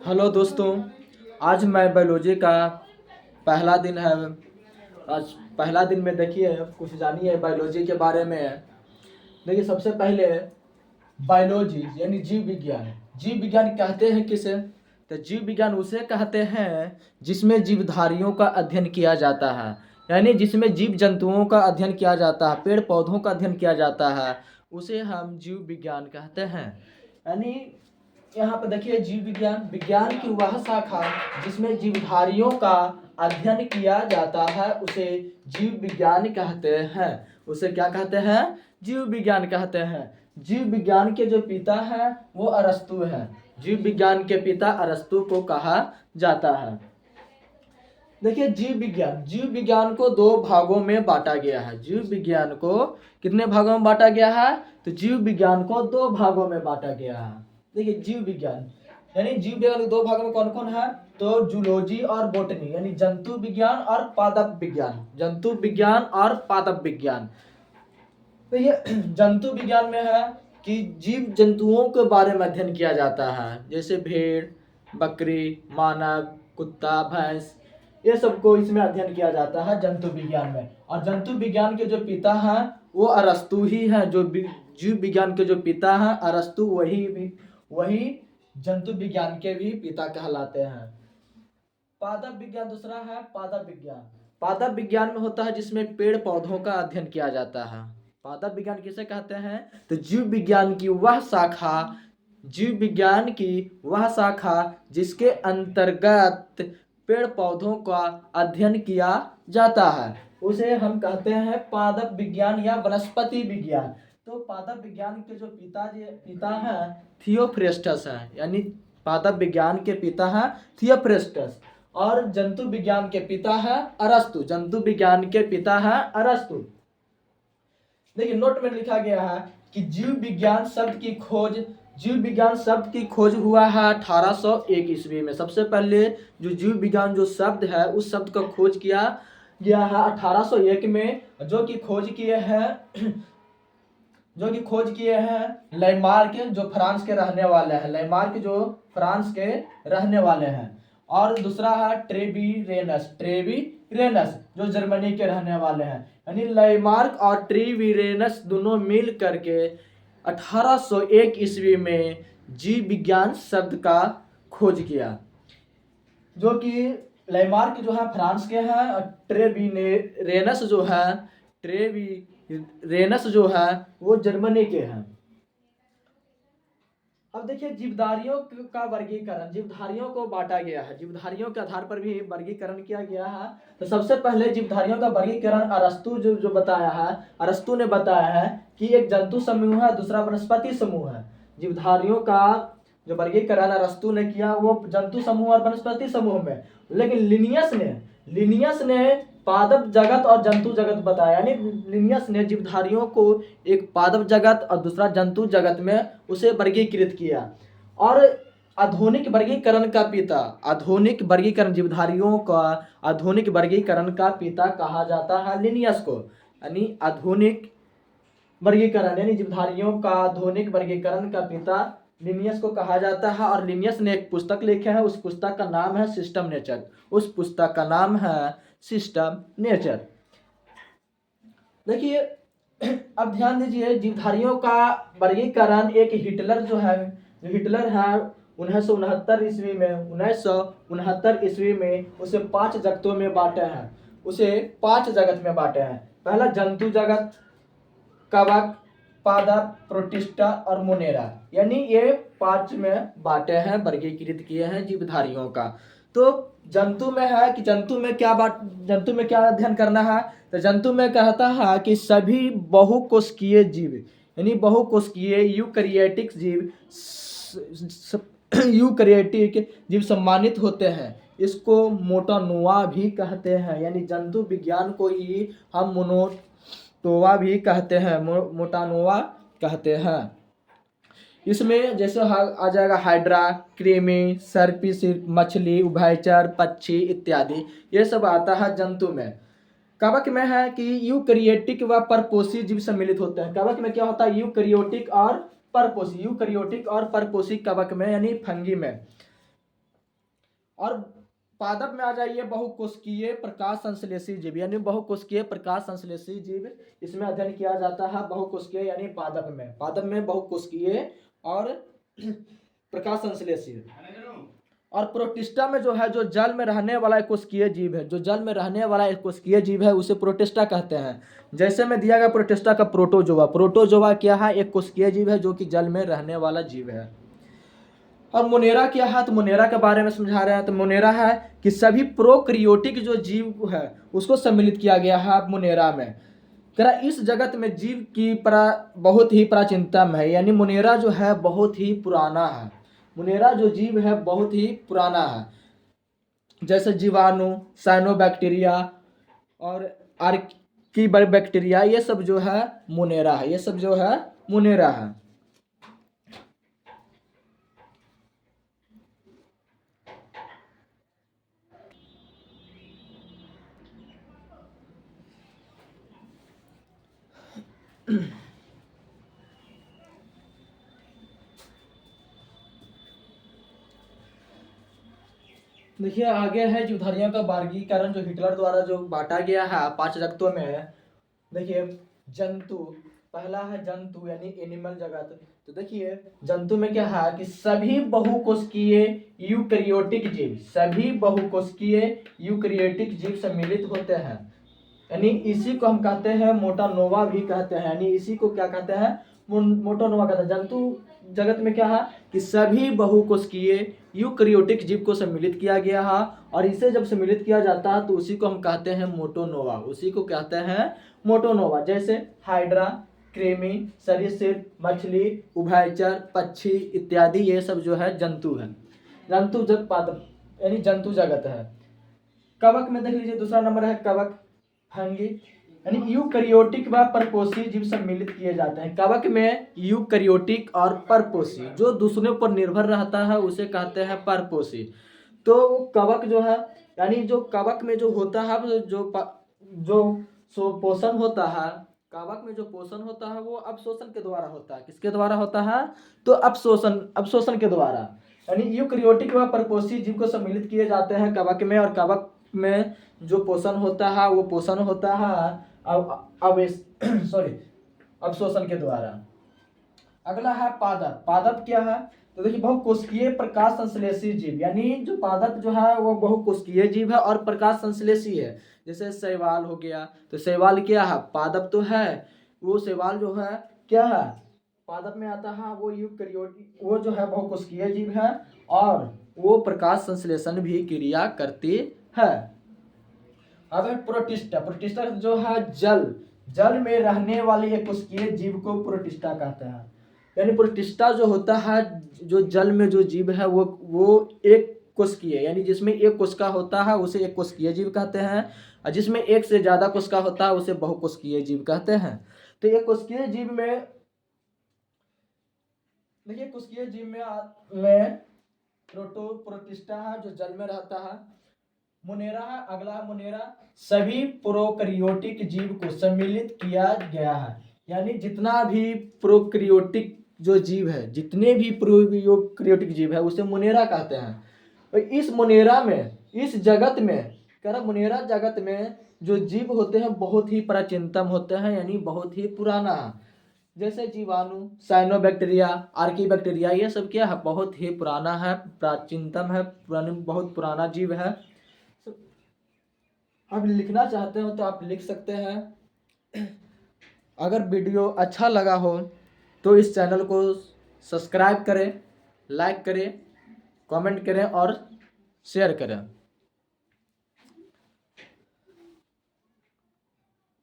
Hello दोस्तों। आज मैं बायोलॉजी का पहला दिन है। आज पहला दिन में देखिए कुछ जानिए बायोलॉजी के बारे में। देखिए सबसे पहले बायोलॉजी यानी जीव विज्ञान। जीव विज्ञान कहते हैं किसे? तो जीव विज्ञान उसे कहते हैं जिसमें जीवधारियों का अध्ययन किया जाता है, यानी जिसमें जीव जंतुओं का अध्ययन किया जाता है, पेड़ पौधों का अध्ययन किया जाता है, उसे हम जीव विज्ञान कहते हैं। यानी यहाँ पर देखिए जीव विज्ञान विज्ञान की वह शाखा जिसमें जीवधारियों का अध्ययन किया जाता है उसे जीव विज्ञान कहते हैं। उसे क्या कहते हैं? जीव विज्ञान कहते हैं। जीव विज्ञान के जो पिता हैं वो अरस्तु हैं। जीव विज्ञान के पिता अरस्तु को कहा जाता है। देखिए जीव विज्ञान को दो भागों में बांटा गया है। जीव विज्ञान को कितने भागों में बांटा गया है? तो जीव विज्ञान को दो भागों में बांटा गया है। देखिए जीव विज्ञान यानी जीव विज्ञान के दो भागों में कौन कौन है? तो जूलॉजी और बॉटनी यानी जंतु विज्ञान और पादप विज्ञान। जंतु विज्ञान और पादप विज्ञान। तो ये जंतु विज्ञान में है कि जीव जंतुओं के बारे में अध्ययन किया जाता है, जैसे भेड़, बकरी, मानव, कुत्ता, भैंस, ये सबको इसमें अध्ययन किया जाता है जंतु विज्ञान में। और जंतु विज्ञान के जो पिता हैं वो अरस्तु ही हैं। जो जीव विज्ञान के जो पिता हैं अरस्तु, वही जंतु विज्ञान के भी पिता कहलाते हैं। पादप विज्ञान दूसरा है। पादप विज्ञान पादप विज्ञान में होता है जिसमें पेड़ पौधों का अध्ययन किया जाता है। पादप विज्ञान किसे कहते हैं? तो जीव विज्ञान की वह शाखा जिसके अंतर्गत पेड़ पौधों का अध्ययन किया जाता है उसे हम कहते हैं पादप विज्ञान या वनस्पति विज्ञान। तो पादप विज्ञान के जो पिता हैं थियोफ्रेस्टस हैं, यानी पादप विज्ञान के पिता हैं थियोफ्रेस्टस। और जंतु विज्ञान के पिता है अरस्तु। जंतु विज्ञान के पिता है अरस्तु। देखिए नोट में लिखा गया है कि जीव विज्ञान शब्द की खोज हुआ है 1801 ईस्वी में। सबसे पहले जो जीव विज्ञान जो शब्द है उस शब्द का खोज किया गया है 1801 में, जो कि खोज किए हैं लैमार्क, जो फ्रांस के रहने वाले हैं। लैमार्क जो फ्रांस के रहने वाले हैं। और दूसरा है ट्रेवीरेनस जो जर्मनी के रहने वाले हैं। यानी लैमार्क और ट्रेवीरेनस दोनों मिल करके 1801 ईस्वी में जीव विज्ञान शब्द का खोज किया, जो कि लैमार्क जो है फ्रांस के हैं और ट्रेवीरेनस जो है वो जर्मनी के हैं। अब देखिए जीवधारियों का वर्गीकरण। जीवधारियों को बांटा गया है, जीवधारियों के आधार पर भी वर्गीकरण किया गया है। तो सबसे पहले जीवधारियों का वर्गीकरण अरस्तु जो बताया है, अरस्तु ने बताया है कि एक जंतु समूह है, दूसरा वनस्पति समूह है। जीवधारियों का जो वर्गीकरण अरस्तु ने किया वो जंतु समूह और वनस्पति समूह में। लेकिन लिनियस ने पादप जगत और जंतु जगत बताया। यानी लिनियस ने जीवधारियों को एक पादप जगत और दूसरा जंतु जगत में उसे वर्गीकृत किया। और आधुनिक जीवधारियों का आधुनिक वर्गीकरण का पिता कहा जाता है लिनियस को। यानी आधुनिक वर्गीकरण यानी जीवधारियों का आधुनिक वर्गीकरण का पिता लिनियस को कहा जाता है। और लिनियस ने एक पुस्तक लिखी है, उस पुस्तक का नाम है सिस्टम नेचर। देखिए अब ध्यान दीजिए जीवधारियों का वर्गीकरण एक हिटलर है 1969 ईस्वी में उसे 5 जगतों में बांटे हैं। पहला जंतु जगत, कवक, पादप, प्रोटिस्टा और मोनेरा, यानी ये 5 में बांटे हैं, वर्गीकृत किए हैं जीवधारियों का। तो जंतु में क्या अध्ययन करना है? तो जंतु में कहता है कि सभी बहुकोशिकीय जीव यानी बहुकोशिकीय यूकैरियोटिक जीव सम्मानित होते हैं। इसको मोटानोआ भी कहते हैं। यानी जंतु विज्ञान को ही हम मोटानोआ कहते हैं। इसमें जैसे आ जाएगा हाइड्रा, कृमि, सर्पिसिड, मछली, उभयचर, पक्षी इत्यादि, ये सब आता है जंतु में। कवक में है कि यूकैरियोटिक व परपोषी जीव सम्मिलित होते हैं। कवक में क्या होता है? यूकैरियोटिक और परपोषी कवक में यानी फंगी में। और पादप में आ जाइए बहुकोशिकीय प्रकाश संश्लेषी जीव, यानी बहुकोशिकीय प्रकाश संश्लेषी जीव इसमें अध्ययन किया जाता है। बहुकोशिकीय यानी पादप में बहुकोशिकीय और प्रकाश संश्लेषी। और प्रोटिस्टा में जो है, जो जल में रहने वाला एक कोशिकीय जीव है, जो जल में रहने वाला एक कोशिकीय जीव है उसे प्रोटिस्टा कहते हैं। जैसे में दिया गया प्रोटिस्टा का प्रोटोजोआ क्या है, एक कोशिकीय जीव है जो कि जल में रहने वाला जीव है। और मोनेरा क्या है, तो मोनेरा के बारे में समझा रहे हैं। तो मोनेरा है कि सभी प्रोकैरियोटिक जो जीव है उसको सम्मिलित किया गया है मोनेरा में। इस जगत में जीव की बहुत ही प्राचीनतम है, यानी मोनेरा जो है बहुत ही पुराना है। मोनेरा जो जीव है बहुत ही पुराना है। जैसे जीवाणु, साइनोबैक्टीरिया और आर्की बैक्टीरिया, ये सब जो है मोनेरा है, ये सब जो है मोनेरा है। देखिए आगे है जीवधारियों का वर्गीकरण, जो हिटलर द्वारा जो बांटा गया है 5 जगतों में। देखिए जंतु, पहला है जंतु यानी एनिमल जगत। तो देखिए जंतु में क्या है कि सभी बहुकोशिकीय यूकैरियोटिक जीव, सभी बहुकोशिकीय यूकैरियोटिक जीव सम्मिलित होते हैं, यानी इसी को हम कहते हैं मोटानोवा भी कहते हैं, यानी इसी को क्या कहते हैं, मोटानोवा कहते हैं। जंतु जगत में क्या है कि सभी बहुकोशिकीय यूकैरियोटिक जीव को सम्मिलित किया गया है, और इसे जब सम्मिलित किया जाता है तो उसी को हम कहते हैं मोटोनोवा, उसी को कहते हैं मोटोनोवा। जैसे हाइड्रा, कृमि, सरीसृप, मछली, उभयचर, पक्षी इत्यादि, ये सब जो है जंतु है। जंतु जगत पादप यानी जंतु जगत है। कवक में देख लीजिए, दूसरा नंबर है कवक, फंगी, यानी यूकैरियोटिक व परपोषी जीव सम्मिलित किए जाते हैं। कवक में यूकैरियोटिक और परपोषी, जो दूसरों पर निर्भर रहता है उसे कहते हैं परपोषी। तो कवक जो है, यानी जो कवक में जो होता है, जो पोषण होता है, कवक में जो पोषण होता है वो अवशोषण के द्वारा होता है। किसके द्वारा होता है, तो अवशोषण के द्वारा। यानी यूकैरियोटिक व परपोषी जीव को सम्मिलित किए जाते हैं कवक में, और कवक में जो पोषण होता है वो पोषण होता है अवशोषण के द्वारा। अगला है पादप। पादप क्या है, तो देखिए बहुकोशिकीय प्रकाश संश्लेषी जीव, यानी जो पादप जो है वो बहुकोशिकीय जीव है और प्रकाश संश्लेषी है। जैसे शैवाल हो गया, तो शैवाल क्या है, पादप तो है, वो शैवाल जो है क्या है, पादप में आता है। वो यूकैरियोटिक, वो जो है बहुकोशिकीय जीव है और वो प्रकाश संश्लेषण भी क्रिया करती है। अब है प्रोटिस्टा। प्रोटिस्टा जो है जल में रहने वाली एक कोशिकीय जीव को प्रोटिस्टा कहते हैं। यानी प्रोटिस्टा जो होता है, जो जल में जो जीव है वो एक कोशिकीय, यानी जिसमें एक कोशिका होता है उसे एक कोशिकीय जीव कहते हैं, और जिसमें एक से ज्यादा कोशिका होता है उसे बहुकोशिकीय जीव कहते हैं। तो एक कोशिकीय जीव में देखिए, कोशिकीय जीव में प्रोटिस्टा है जो जल में रहता है। मोनेरा है, अगला है मोनेरा, सभी प्रोकैरियोटिक जीव को सम्मिलित किया गया है, यानी जितना भी प्रोकैरियोटिक जो जीव है, जितने भी प्रोकैरियोटिक जीव है उसे मोनेरा कहते हैं। और इस मोनेरा में, इस जगत में, मोनेरा जगत में जो जीव होते हैं बहुत ही प्राचीनतम होते हैं, यानी बहुत ही पुराना है। जैसे जीवाणु, साइनोबैक्टीरिया, आर्की बैक्टीरिया, ये सब क्या है, बहुत ही पुराना है, प्राचीनतम है, बहुत पुराना जीव है। आप लिखना चाहते हो तो आप लिख सकते हैं। अगर वीडियो अच्छा लगा हो तो इस चैनल को सब्सक्राइब करें, लाइक करें, कमेंट करें और शेयर करें।